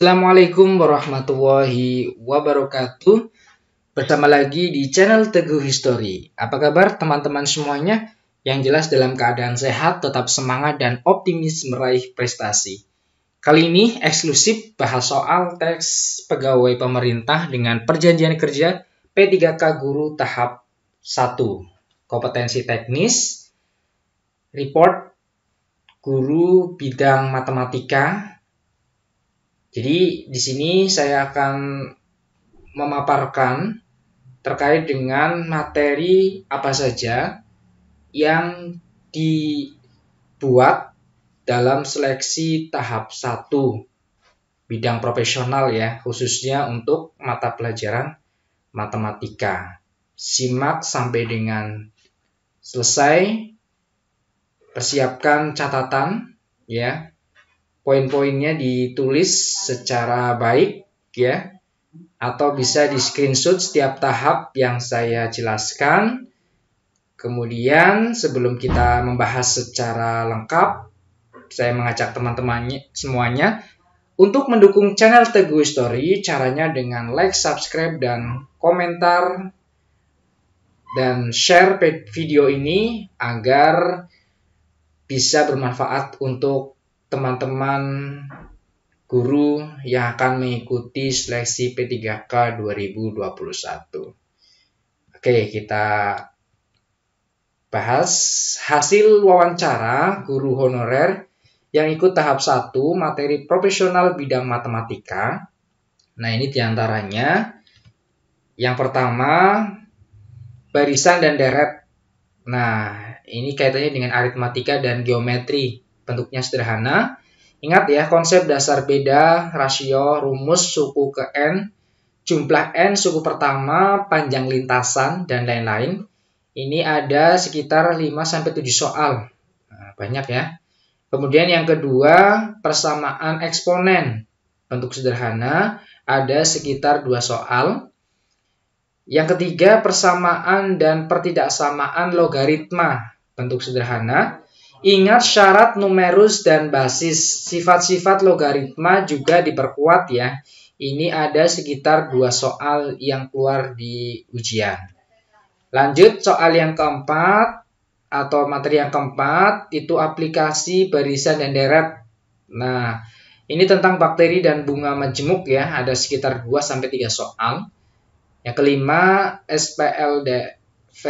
Assalamualaikum warahmatullahi wabarakatuh. Bersama lagi di channel Teguh History. Apa kabar teman-teman semuanya? Yang jelas dalam keadaan sehat, tetap semangat dan optimis meraih prestasi. Kali ini eksklusif bahas soal teks pegawai pemerintah dengan perjanjian kerja P3K Guru tahap 1. Kompetensi teknis, report guru bidang matematika. Jadi di sini saya akan memaparkan terkait dengan materi apa saja yang dibuat dalam seleksi tahap 1 bidang profesional ya, khususnya untuk mata pelajaran matematika. Simak sampai dengan selesai, persiapkan catatan ya. Poin-poinnya ditulis secara baik ya, atau bisa di screenshot setiap tahap yang saya jelaskan. Kemudian sebelum kita membahas secara lengkap, saya mengajak teman-teman semuanya untuk mendukung channel Teguh History. Caranya dengan like, subscribe, dan komentar dan share video ini agar bisa bermanfaat untuk teman-teman guru yang akan mengikuti seleksi P3K 2021. Oke, kita bahas hasil wawancara guru honorer yang ikut tahap 1 materi profesional bidang matematika. Nah, ini diantaranya. Yang pertama, barisan dan deret. Nah, ini kaitannya dengan aritmatika dan geometri. Bentuknya sederhana. Ingat ya, konsep dasar beda, rasio, rumus, suku ke N, jumlah N, suku pertama, panjang lintasan, dan lain-lain. Ini ada sekitar 5-7 soal. Nah, banyak ya. Kemudian yang kedua, persamaan eksponen. Bentuk sederhana, ada sekitar 2 soal. Yang ketiga, persamaan dan pertidaksamaan logaritma. Bentuk sederhana. Ingat syarat numerus dan basis. Sifat-sifat logaritma juga diperkuat ya. Ini ada sekitar 2 soal yang keluar di ujian. Lanjut soal yang keempat atau materi yang keempat, itu aplikasi barisan dan deret. Nah, ini tentang bakteri dan bunga majemuk ya. Ada sekitar 2-3 soal. Yang kelima, SPLDV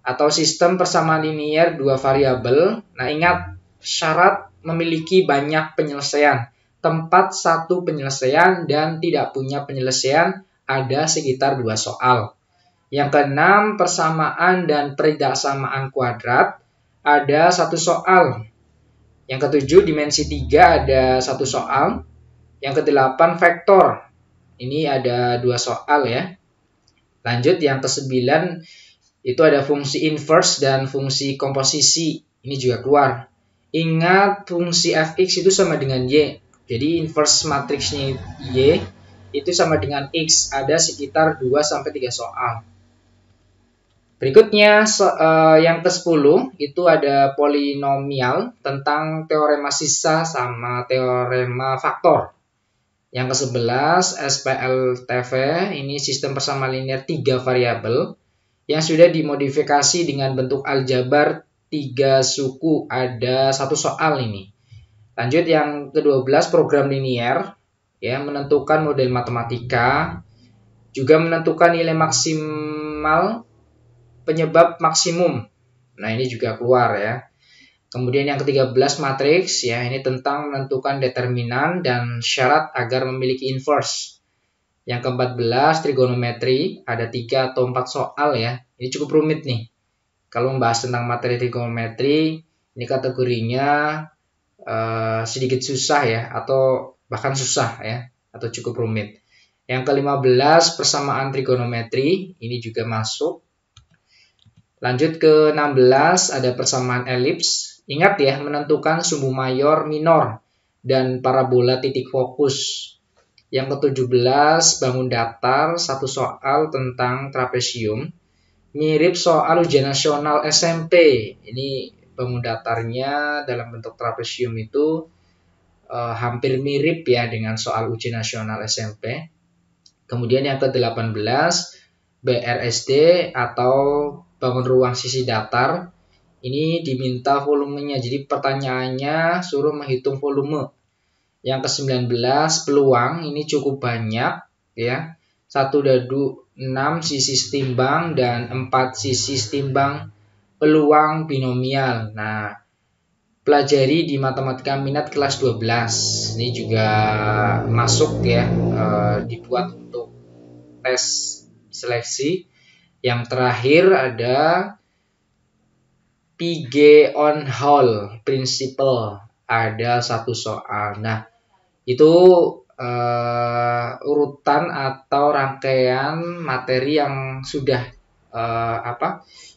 atau sistem persamaan linier 2 variabel. Nah, ingat syarat memiliki banyak penyelesaian. Tempat 1 penyelesaian dan tidak punya penyelesaian ada sekitar 2 soal. Yang keenam, persamaan dan pertidaksamaan kuadrat ada 1 soal. Yang ketujuh, dimensi 3 ada 1 soal. Yang kedelapan, vektor. Ini ada 2 soal ya. Lanjut yang ke-9, itu ada fungsi inverse dan fungsi komposisi. Ini juga keluar. Ingat fungsi fx itu sama dengan y. Jadi inverse matriksnya y itu sama dengan x. Ada sekitar 2-3 soal. Berikutnya yang ke-10 itu ada polinomial tentang teorema sisa sama teorema faktor. Yang ke-11 SPLTV, ini sistem persamaan linear 3 variabel yang sudah dimodifikasi dengan bentuk aljabar 3 suku. Ada 1 soal ini. Lanjut yang ke-12 program linier ya, menentukan model matematika, juga menentukan nilai maksimal penyebab maksimum. Nah, ini juga keluar ya. Kemudian yang ke-13 matriks ya, ini tentang menentukan determinan dan syarat agar memiliki inverse. Yang ke-14 trigonometri, ada 3 atau 4 soal ya. Ini cukup rumit nih. Kalau membahas tentang materi trigonometri, ini kategorinya sedikit susah ya, atau bahkan susah ya, atau cukup rumit. Yang ke-15 persamaan trigonometri, ini juga masuk. Lanjut ke 16 ada persamaan elips. Ingat ya, menentukan sumbu mayor, minor, dan parabola titik fokus. Yang ke-17 bangun datar, 1 soal tentang trapesium. Mirip soal ujian nasional SMP. Ini bangun datarnya dalam bentuk trapesium itu hampir mirip ya dengan soal ujian nasional SMP. Kemudian yang ke-18 BRSD atau bangun ruang sisi datar. Ini diminta volumenya. Jadi pertanyaannya suruh menghitung volume. Yang ke-19 peluang, ini cukup banyak ya. 1/6 sisi setimbang dan 4 sisi setimbang peluang binomial. Nah, pelajari di matematika minat kelas 12. Ini juga masuk ya, dibuat untuk tes seleksi. Yang terakhir ada Pigeon-Hole Principle, ada satu soal. Nah, itu urutan atau rangkaian materi yang sudah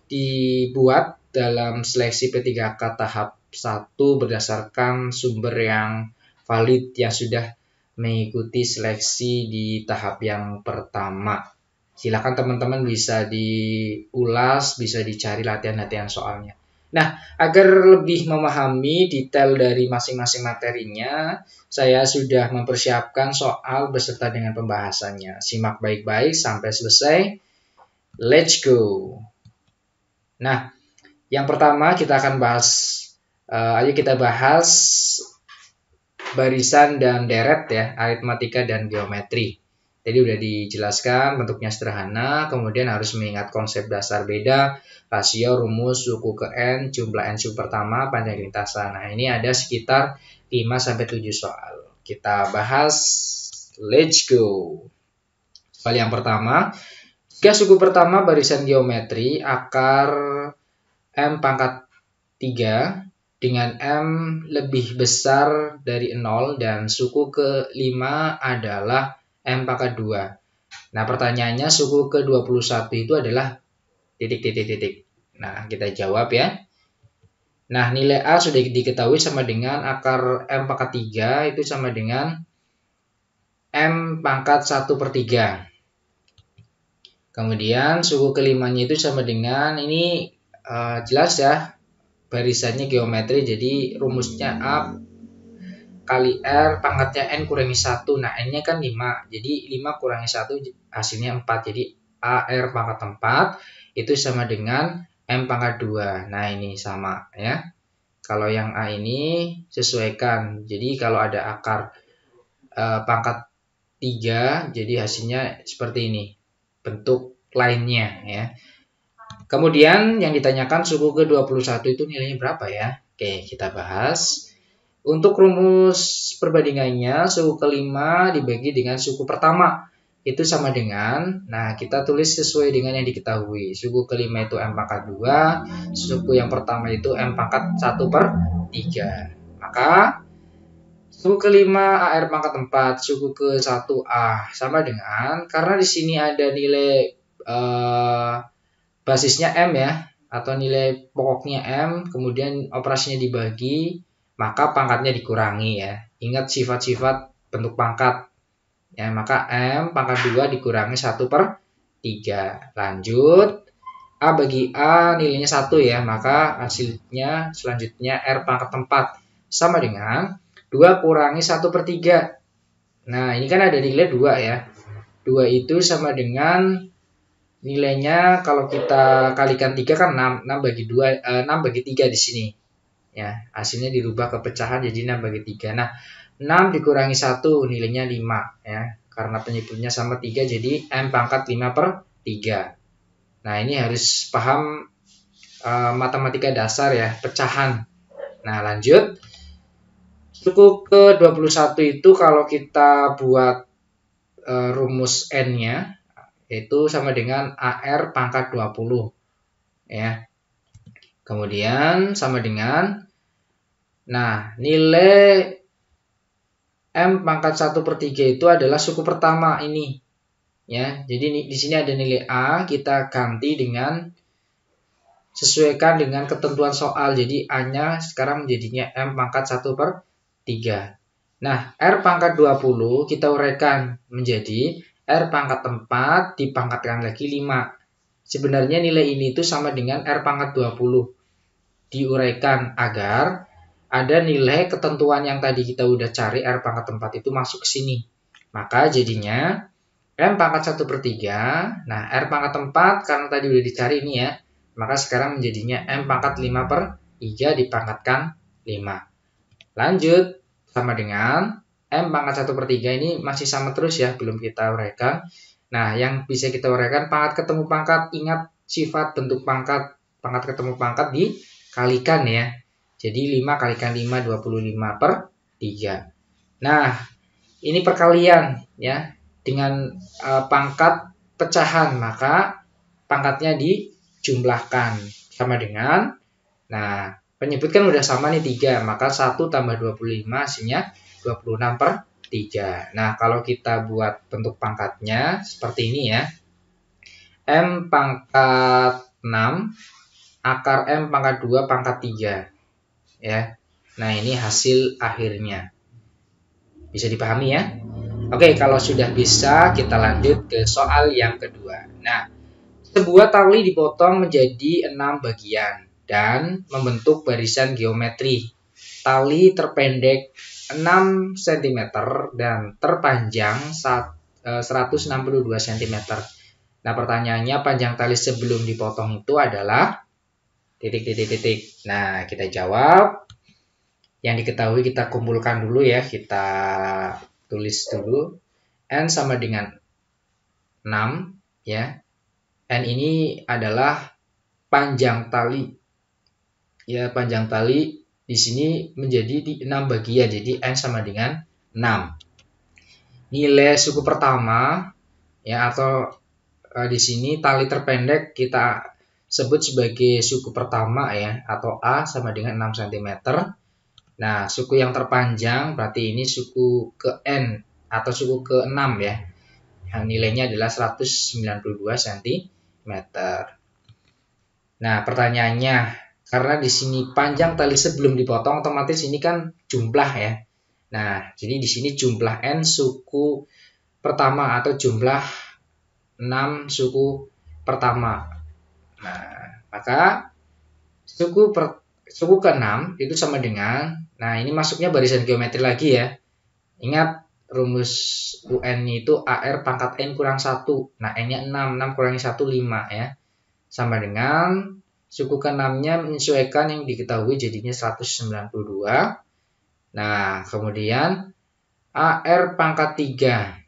dibuat dalam seleksi P3K tahap 1 berdasarkan sumber yang valid yang sudah mengikuti seleksi di tahap yang pertama. Silakan teman-teman bisa diulas, bisa dicari latihan-latihan soalnya. Nah, agar lebih memahami detail dari masing-masing materinya, saya sudah mempersiapkan soal beserta dengan pembahasannya. Simak baik-baik sampai selesai. Let's go! Nah, yang pertama kita akan bahas, ayo kita bahas barisan dan deret ya, aritmatika dan geometri. Jadi udah dijelaskan bentuknya sederhana, kemudian harus mengingat konsep dasar beda, rasio, rumus, suku ke N, jumlah N sub pertama, panjang lintasan. Nah, ini ada sekitar 5-7 soal. Kita bahas, let's go. Soal yang pertama, jika suku pertama barisan geometri, akar M pangkat 3 dengan M lebih besar dari 0 dan suku ke-5 adalah M pangkat 2. Nah, pertanyaannya suku ke-21 itu adalah titik. Nah, kita jawab ya. Nah, nilai A sudah diketahui sama dengan akar M pangkat 3 itu sama dengan M pangkat 1/3. Kemudian suku ke-5-nya itu sama dengan, ini jelas ya, barisannya geometri, jadi rumusnya A kali R pangkatnya N kurangi 1. Nah, N-nya kan 5. Jadi 5 kurangi 1 hasilnya 4. Jadi AR pangkat 4 itu sama dengan M pangkat 2. Nah, ini sama ya. Kalau yang A ini sesuaikan. Jadi kalau ada akar pangkat 3, jadi hasilnya seperti ini. Bentuk lainnya ya. Kemudian yang ditanyakan suku ke-21 itu nilainya berapa ya? Oke, kita bahas. Untuk rumus perbandingannya, suku ke-5 dibagi dengan suku pertama. Itu sama dengan, nah kita tulis sesuai dengan yang diketahui. Suku ke-5 itu M pangkat 2, suku yang pertama itu M pangkat 1/3. Maka, suku ke-5 AR pangkat 4, suku ke-1A sama dengan, karena di sini ada nilai basisnya M ya, atau nilai pokoknya M, kemudian operasinya dibagi, maka pangkatnya dikurangi ya. Ingat sifat-sifat bentuk pangkat. Ya, maka M pangkat 2 dikurangi 1/3. Lanjut. A bagi A nilainya 1 ya, maka hasilnya selanjutnya R pangkat 4 sama dengan 2 kurangi 1/3. Nah, ini kan ada nilai 2 ya. 2 itu sama dengan nilainya kalau kita kalikan 3 kan 6. 6 bagi 2, 6 bagi 3 di sini. Ya, hasilnya dirubah ke pecahan jadi 6 bagi 3. Nah, 6 dikurangi 1 nilainya 5 ya. Karena penyebutnya sama 3 jadi M pangkat 5/3. Nah, ini harus paham matematika dasar ya, pecahan. Nah, lanjut. Suku ke-21 itu kalau kita buat rumus N-nya itu sama dengan AR pangkat 20 ya. Kemudian sama dengan, nah, nilai M pangkat 1/3 itu adalah suku pertama ini. Ya, jadi di sini ada nilai A, kita ganti dengan sesuaikan dengan ketentuan soal. Jadi A-nya sekarang menjadinya M pangkat 1/3. Nah, R pangkat 20 kita uraikan menjadi R pangkat 4 dipangkatkan lagi 5. Sebenarnya nilai ini itu sama dengan R pangkat 20. Diuraikan agar ada nilai ketentuan yang tadi kita udah cari, R pangkat 4 itu masuk ke sini. Maka jadinya M pangkat 1/3. Nah, R pangkat 4 karena tadi udah dicari ini ya. Maka sekarang menjadinya M pangkat 5/3 dipangkatkan 5. Lanjut, sama dengan M pangkat 1/3 ini masih sama terus ya, belum kita uraikan. Nah, yang bisa kita uraikan pangkat ketemu pangkat. Ingat sifat bentuk pangkat ketemu pangkat dikalikan ya. Jadi 5 kalikan 5, 25/3. Nah, ini perkalian ya. Dengan pangkat pecahan, maka pangkatnya dijumlahkan. Sama dengan, nah penyebut kan udah sama nih 3, maka 1 tambah 25 hasilnya 26/3. Nah, kalau kita buat bentuk pangkatnya seperti ini ya. M pangkat 6 akar M pangkat 2 pangkat 3. Ya. Nah, ini hasil akhirnya. Bisa dipahami ya? Oke, kalau sudah bisa, kita lanjut ke soal yang kedua. Nah, sebuah tali dipotong menjadi 6 bagian dan membentuk barisan geometri. Tali terpendek 6 cm dan terpanjang 162 cm. Nah, pertanyaannya panjang tali sebelum dipotong itu adalah titik. Nah, kita jawab. Yang diketahui kita kumpulkan dulu ya, kita tulis dulu. N sama dengan 6 ya. N ini adalah panjang tali. Ya, panjang tali di sini menjadi di 6 bagian. Jadi N sama dengan 6. Nilai suku pertama ya, atau di sini tali terpendek kita sebut sebagai suku pertama ya, atau A sama dengan 6 cm. Nah, suku yang terpanjang berarti ini suku ke N atau suku ke-6 ya. Yang nilainya adalah 192 cm. Nah, pertanyaannya, karena di sini panjang tali sebelum dipotong, otomatis ini kan jumlah ya. Nah, jadi di sini jumlah N suku pertama atau jumlah 6 suku pertama. Nah, maka suku ke-6 itu sama dengan, nah ini masuknya barisan geometri lagi ya. Ingat rumus UN itu AR pangkat N kurang 1. Nah, N-nya 6, 6 kurangi 1, 5 ya. Sama dengan suku ke-6-nya menyesuaikan yang diketahui jadinya 192. Nah, kemudian AR pangkat 3.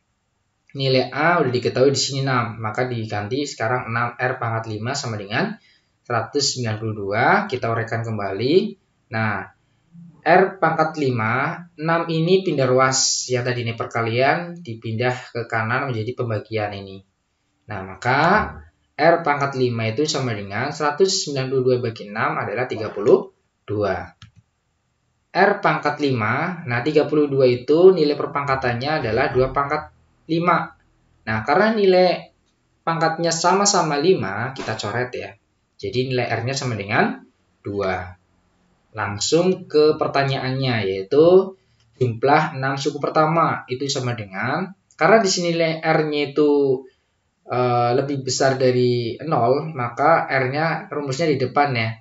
Nilai A udah diketahui di sini 6, maka diganti sekarang 6R pangkat 5 sama dengan 192, kita uraikan kembali. Nah, R pangkat 5, 6 ini pindah ruas. Yang tadi ini perkalian, dipindah ke kanan menjadi pembagian ini. Nah, maka R pangkat 5 itu sama dengan 192 bagi 6 adalah 32. R pangkat 5, nah 32 itu nilai perpangkatannya adalah 2 pangkat 5. Nah, karena nilai pangkatnya sama-sama 5, kita coret ya. Jadi nilai R-nya sama dengan 2. Langsung ke pertanyaannya, yaitu jumlah 6 suku pertama itu sama dengan, karena di sini nilai R-nya itu lebih besar dari 0, maka R-nya rumusnya di depan ya.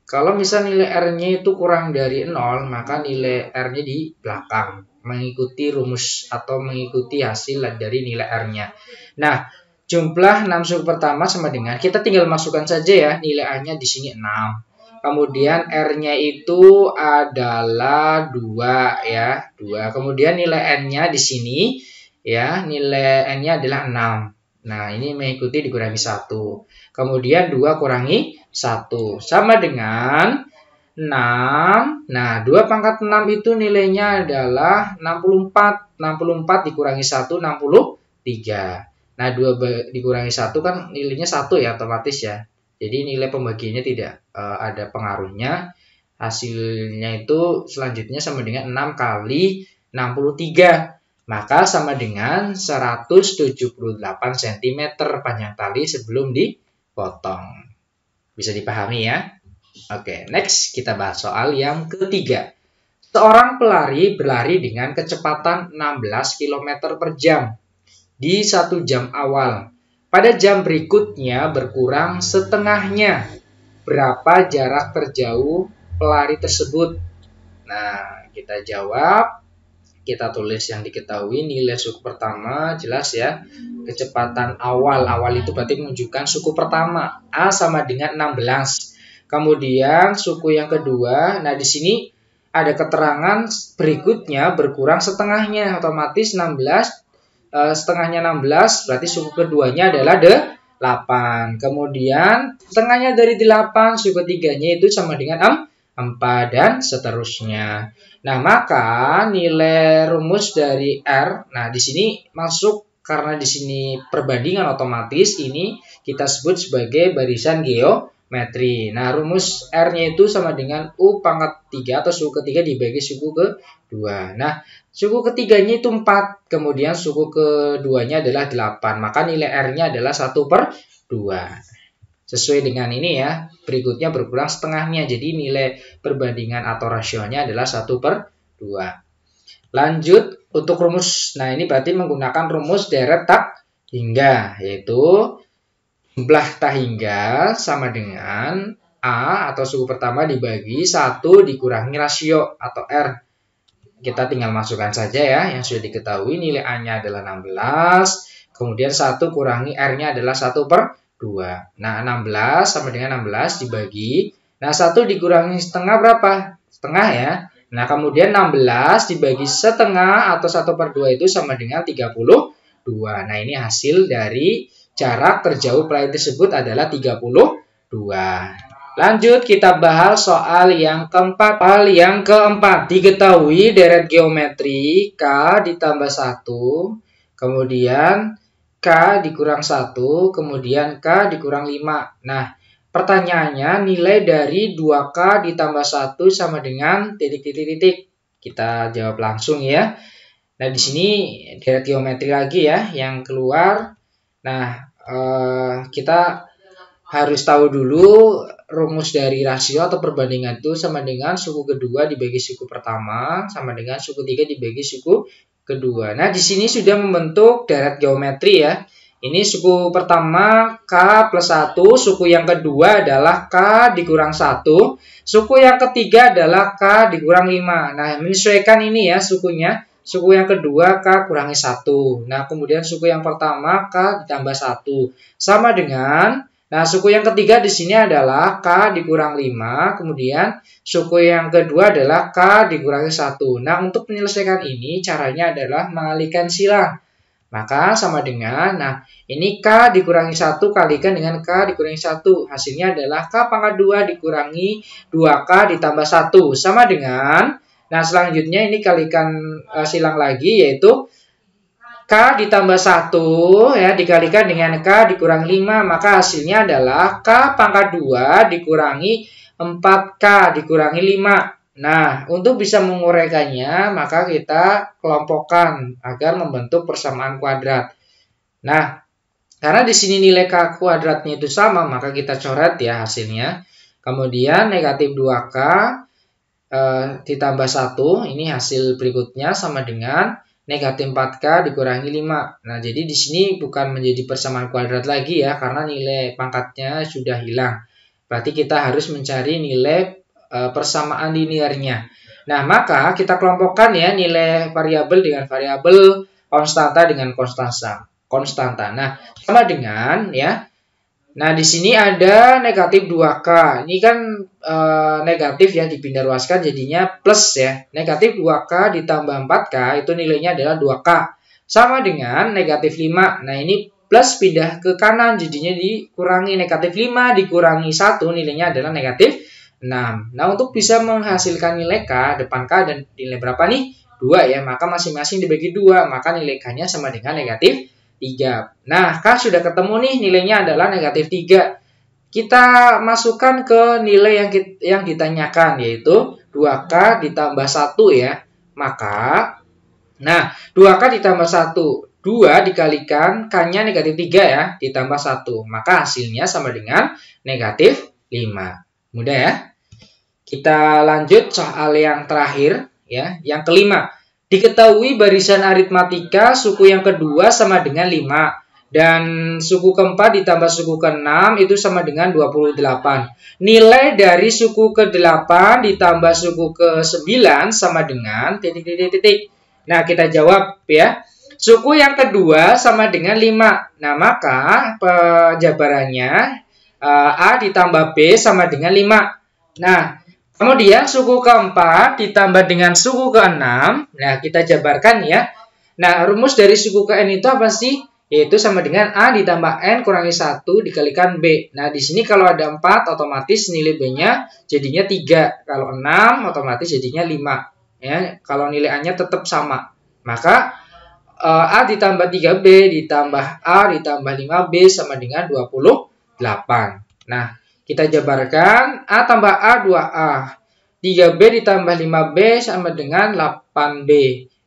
Kalau misal nilai R-nya itu kurang dari 0, maka nilai R-nya di belakang, mengikuti rumus atau mengikuti hasil dari nilai R-nya. Nah, jumlah 6 suku pertama sama dengan, kita tinggal masukkan saja ya, nilai A-nya di sini 6. Kemudian R-nya itu adalah 2 ya, 2. Kemudian nilai N-nya di sini ya, nilai N-nya adalah 6. Nah, ini mengikuti dikurangi 1. Kemudian 2 kurangi 1 sama dengan 6. Nah, 2 pangkat 6 itu nilainya adalah 64. 64 dikurangi 1, 63. Nah, 2 dikurangi 1 kan nilainya 1 ya, otomatis ya. Jadi nilai pembagiannya tidak ada pengaruhnya. Hasilnya itu selanjutnya sama dengan 6 kali 63. Maka sama dengan 178 cm panjang tali sebelum dipotong. Bisa dipahami ya? Oke, next kita bahas soal yang ketiga. Seorang pelari berlari dengan kecepatan 16 km per jam di 1 jam awal. Pada jam berikutnya berkurang setengahnya. Berapa jarak terjauh pelari tersebut? Nah, kita jawab. Kita tulis yang diketahui. Nilai suku pertama jelas ya. Kecepatan awal. Awal itu berarti menunjukkan suku pertama. A sama dengan 16. Kemudian suku yang kedua. Nah, di sini ada keterangan berikutnya berkurang setengahnya. Otomatis 16. Setengahnya 16. Berarti suku keduanya adalah 8. Kemudian setengahnya dari 8. Suku ketiganya itu sama dengan 4 dan seterusnya. Nah, maka nilai rumus dari R, nah di sini masuk karena di sini perbandingan otomatis ini kita sebut sebagai barisan geometri. Nah, rumus R-nya itu sama dengan U pangkat 3 atau suku ketiga dibagi suku kedua. Nah, suku ketiganya itu 4, kemudian suku keduanya adalah 8. Maka nilai R-nya adalah 1/2. Sesuai dengan ini ya, berikutnya berkurang setengahnya. Jadi nilai perbandingan atau rasionya adalah 1/2. Lanjut untuk rumus. Nah, ini berarti menggunakan rumus deret tak hingga, yaitu jumlah tak hingga sama dengan A atau suku pertama dibagi 1 dikurangi rasio atau R. Kita tinggal masukkan saja ya, yang sudah diketahui nilai A-nya adalah 16, kemudian 1 kurangi R-nya adalah 1/2. Nah, 16 sama dengan 16 dibagi. Nah, 1 dikurangi setengah berapa? Setengah ya. Nah, kemudian 16 dibagi setengah atau 1/2 itu sama dengan 32. Nah, ini hasil dari jarak terjauh pelangi tersebut adalah 32. Lanjut kita bahas soal yang keempat. Soal yang keempat, diketahui deret geometri K ditambah 1, kemudian K dikurang 1, kemudian K dikurang 5. Nah, pertanyaannya nilai dari 2K ditambah 1 sama dengan titik-titik-titik. Kita jawab langsung ya. Nah, di sini deret geometri lagi ya yang keluar. Nah, kita harus tahu dulu rumus dari rasio atau perbandingan itu sama dengan suku kedua dibagi suku pertama sama dengan suku 3 dibagi suku kedua. Nah, di sini sudah membentuk deret geometri ya. Ini suku pertama K plus 1, suku yang kedua adalah K dikurang 1, suku yang ketiga adalah K dikurang 5. Nah, menyesuaikan ini ya sukunya. Suku yang kedua K kurangi 1. Nah, kemudian suku yang pertama K ditambah 1. Sama dengan, nah suku yang ketiga di sini adalah K dikurang 5, kemudian suku yang kedua adalah K dikurangi 1. Nah, untuk menyelesaikan ini caranya adalah mengalihkan silang. Maka sama dengan, nah ini K dikurangi 1 kalikan dengan K dikurangi 1. Hasilnya adalah K pangkat 2 dikurangi 2K ditambah 1. Sama dengan, nah selanjutnya ini kalikan silang lagi yaitu K ditambah 1 ya dikalikan dengan K dikurangi 5. Maka hasilnya adalah K pangkat 2 dikurangi 4K dikurangi 5. Nah, untuk bisa menguraikannya, maka kita kelompokkan agar membentuk persamaan kuadrat. Nah, karena di sini nilai K kuadratnya itu sama, maka kita coret ya hasilnya. Kemudian negatif 2K ditambah 1, ini hasil berikutnya sama dengan negatif 4K dikurangi 5. Nah, jadi di sini bukan menjadi persamaan kuadrat lagi ya, karena nilai pangkatnya sudah hilang. Berarti kita harus mencari nilai persamaan linearnya. Nah, maka kita kelompokkan ya nilai variabel dengan variabel, konstanta dengan konstanta. Nah, sama dengan ya. Nah, di sini ada negatif 2K. Ini kan negatif ya, dipindah luaskan jadinya plus ya. Negatif 2K ditambah 4K itu nilainya adalah 2K. Sama dengan negatif 5. Nah, ini plus pindah ke kanan jadinya dikurangi negatif 5 dikurangi 1 nilainya adalah negatif 6. Nah, untuk bisa menghasilkan nilai K, depan K dan nilai berapa nih? 2 ya, maka masing-masing dibagi 2, maka nilai K-nya sama dengan negatif 3. Nah, K sudah ketemu nih, nilainya adalah negatif 3. Kita masukkan ke nilai yang ditanyakan, yaitu 2K ditambah 1 ya. Maka, nah, 2K ditambah 1, 2 dikalikan K-nya negatif 3 ya, ditambah 1. Maka hasilnya sama dengan negatif 5. Mudah ya. Kita lanjut soal yang terakhir ya, yang kelima. Diketahui barisan aritmatika suku yang kedua sama dengan 5. Dan suku keempat ditambah suku keenam itu sama dengan 28. Nilai dari suku ke-8 ditambah suku ke-9 sama dengan titik. Nah, kita jawab ya. Suku yang kedua sama dengan 5. Nah, maka penjabarannya A ditambah B sama dengan 5. Nah, kemudian suku keempat ditambah dengan suku keenam. Nah, kita jabarkan ya. Nah, rumus dari suku ke N itu apa sih? Yaitu sama dengan A ditambah N kurangi 1 dikalikan B. Nah, di sini kalau ada 4, otomatis nilai B-nya jadinya 3. Kalau 6, otomatis jadinya 5. Ya, kalau nilai A-nya tetap sama. Maka A ditambah 3B ditambah A ditambah 5B sama dengan 28. Nah, kita jabarkan A tambah A 2A. 3B ditambah 5B sama dengan 8B.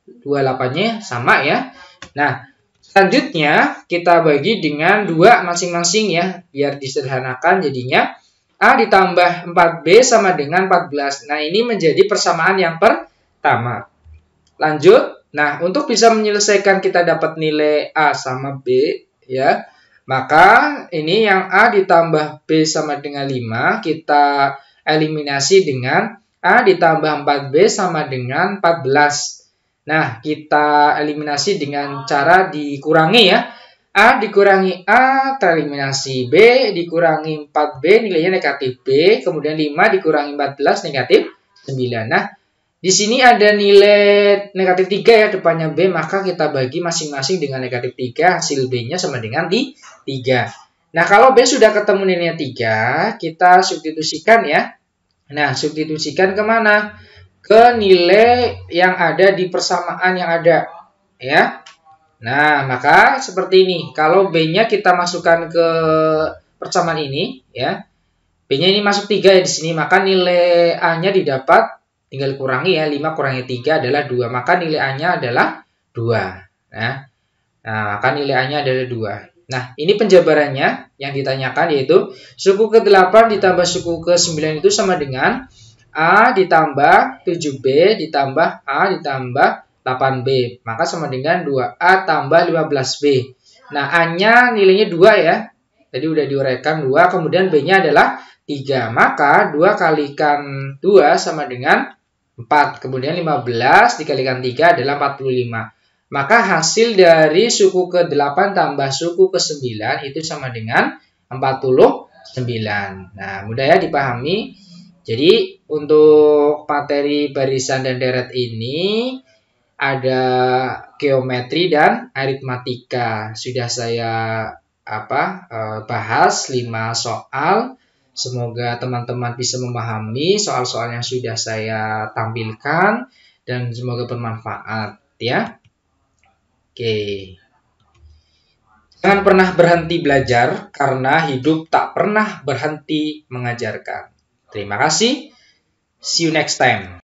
28-nya sama ya. Nah, selanjutnya kita bagi dengan 2 masing-masing ya, biar disederhanakan jadinya A ditambah 4B sama dengan 14. Nah, ini menjadi persamaan yang pertama. Lanjut. Nah, untuk bisa menyelesaikan kita dapat nilai A sama B ya. Maka ini yang A ditambah B sama dengan 5 kita eliminasi dengan A ditambah 4B sama dengan 14. Nah, kita eliminasi dengan cara dikurangi ya. A dikurangi A tereliminasi, B dikurangi 4B nilainya negatif B, kemudian 5 dikurangi 14 negatif 9. Nah, di sini ada nilai negatif 3 ya depannya B, maka kita bagi masing-masing dengan negatif 3, hasil B-nya sama dengan 3. Nah, kalau B sudah ketemu nilainya 3, kita substitusikan ya. Nah, substitusikan kemana? Ke nilai yang ada di persamaan yang ada ya. Nah, maka seperti ini. Kalau B-nya kita masukkan ke persamaan ini ya. B-nya ini masuk 3 ya di sini, maka nilai A-nya didapat tinggal kurangi ya. 5 kurangi 3 adalah 2, maka nilai A-nya adalah 2. Nah, maka nilai A-nya adalah 2. Nah, ini penjabarannya yang ditanyakan yaitu suku ke-8 ditambah suku ke-9 itu sama dengan A ditambah 7B ditambah A ditambah 8B. Maka sama dengan 2A tambah 15B. Nah, A-nya nilainya 2 ya. Tadi udah diuraikan 2. Kemudian B-nya adalah 3. Maka 2 kalikan 2 sama dengan 4. Kemudian 15 dikalikan 3 adalah 45. Maka hasil dari suku ke-8 tambah suku ke-9 itu sama dengan 49. Nah, mudah ya dipahami. Jadi untuk materi barisan dan deret ini ada geometri dan aritmatika. Sudah saya bahas 5 soal. Semoga teman-teman bisa memahami soal-soal yang sudah saya tampilkan dan semoga bermanfaat ya. Oke. Jangan pernah berhenti belajar karena hidup tak pernah berhenti mengajarkan. Terima kasih. See you next time.